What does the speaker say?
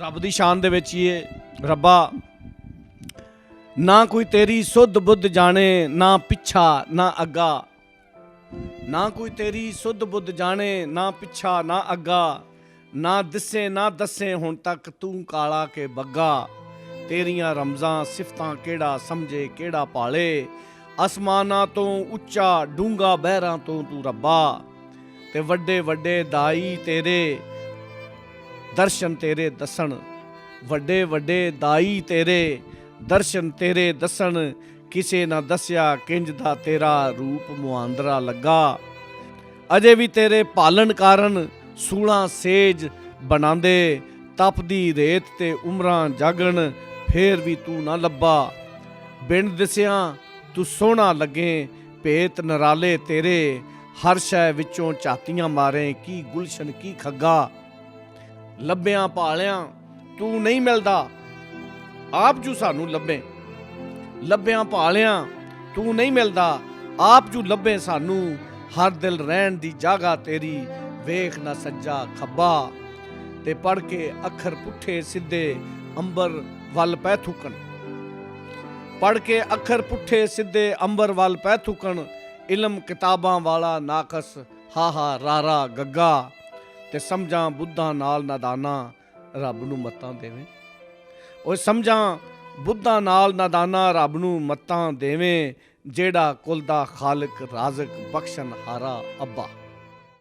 ਰੱਬ ਦੀ ਸ਼ਾਨ ਦੇ ਵਿੱਚ ਹੀ ਹੈ। ਰੱਬਾ ਨਾ ਕੋਈ ਤੇਰੀ ਸੁੱਧ ਬੁੱਧ ਜਾਣੇ, ਨਾ ਪਿੱਛਾ ਨਾ ਅੱਗਾ। ਨਾ ਕੋਈ ਤੇਰੀ ਸੁੱਧ ਬੁੱਧ ਜਾਣੇ, ਨਾ ਪਿੱਛਾ ਨਾ ਅੱਗਾ। ਨਾ ਦਿਸੇ ਨਾ ਦੱਸੇ ਹੁਣ ਤੱਕ ਤੂੰ ਕਾਲਾ ਕੇ ਬੱਗਾ। ਤੇਰੀਆਂ ਰਮਜ਼ਾਂ ਸਿਫਤਾਂ ਕਿਹੜਾ ਸਮਝੇ ਕਿਹੜਾ ਪਾਲੇ। ਅਸਮਾਨਾਂ ਤੋਂ ਉੱਚਾ ਡੂੰਘਾ ਬਹਿਰਾਂ ਤੋਂ ਤੂੰ ਰੱਬਾ। ਤੇ ਵੱਡੇ ਵੱਡੇ ਦਾਈ ਤੇਰੇ ਦਰਸ਼ਨ ਤੇਰੇ ਦੱਸਣ, ਵੱਡੇ ਵੱਡੇ ਦਾਈ ਤੇਰੇ ਦਰਸ਼ਨ ਤੇਰੇ ਦੱਸਣ। ਕਿਸੇ ਨਾ ਦੱਸਿਆ ਕਿੰਜ ਦਾ ਤੇਰਾ ਰੂਪ ਮੁਹਾਂਦਰਾ ਲੱਗਾ। ਅਜੇ ਵੀ ਤੇਰੇ ਪਾਲਣ ਕਾਰਨ ਸੂਲਾਂ ਸੇਜ ਬਣਾਉਂਦੇ। ਤਪਦੀ ਰੇਤ ਤੇ ਉਮਰਾਂ ਜਾਗਣ ਫੇਰ ਵੀ ਤੂੰ ਨਾ ਲੱਭਾ। ਬਿਨ ਦਿਸਿਆਂ ਤੂੰ ਸੋਹਣਾ ਲੱਗੇ ਭੇਤ ਨਰਾਲੇ ਤੇਰੇ। ਹਰ ਸ਼ੈ ਵਿੱਚੋਂ ਝਾਤੀਆਂ ਮਾਰੇ ਕੀ ਗੁਲਸ਼ਨ ਕੀ ਖੱਗਾ। ਲੱਭਿਆਂ ਭਾਲਿਆਂ ਤੂੰ ਨਹੀਂ ਮਿਲਦਾ ਆਪ ਜੂ ਸਾਨੂੰ ਲੱਭੇ। ਲੱਭਿਆਂ ਭਾਲਿਆਂ ਤੂੰ ਨਹੀਂ ਮਿਲਦਾ ਆਪ ਜੂ ਲੱਭੇ ਸਾਨੂੰ। ਹਰ ਦਿਲ ਰਹਿਣ ਦੀ ਜਗ੍ਹਾ ਤੇਰੀ ਵੇਖ ਨਾ ਸੱਜਾ ਖੱਬਾ। ਤੇ ਪੜ੍ਹ ਕੇ ਅੱਖਰ ਪੁੱਠੇ ਸਿੱਧੇ ਅੰਬਰ ਵੱਲ ਪੈ ਥੁਕਣ। ਪੜ੍ਹ ਕੇ ਅੱਖਰ ਪੁੱਠੇ ਸਿੱਧੇ ਅੰਬਰ ਵੱਲ ਪੈ ਥੁਕਣ। ਇਲਮ ਕਿਤਾਬਾਂ ਵਾਲਾ ਨਾਕਸ ਹਾਹਾ ਰਾਰਾ ਗੱਗਾ। ਤੇ ਸਮਝਾਂ ਬੁੱਧਾਂ ਨਾਲ ਨਾਦਾਨਾ ਰੱਬ ਨੂੰ ਮੱਤਾਂ ਦੇਵੇਂ। ਉਹ ਸਮਝਾਂ ਬੁੱਧਾਂ ਨਾਲ ਨਾਦਾਨਾ ਰੱਬ ਨੂੰ ਮੱਤਾਂ ਦੇਵੇਂ। ਜਿਹੜਾ ਕੁਲ ਦਾ ਖਾਲਕ ਰਾਜ਼ਕ ਬਖਸ਼ਣ ਹਾਰਾ ਅੱਬਾ।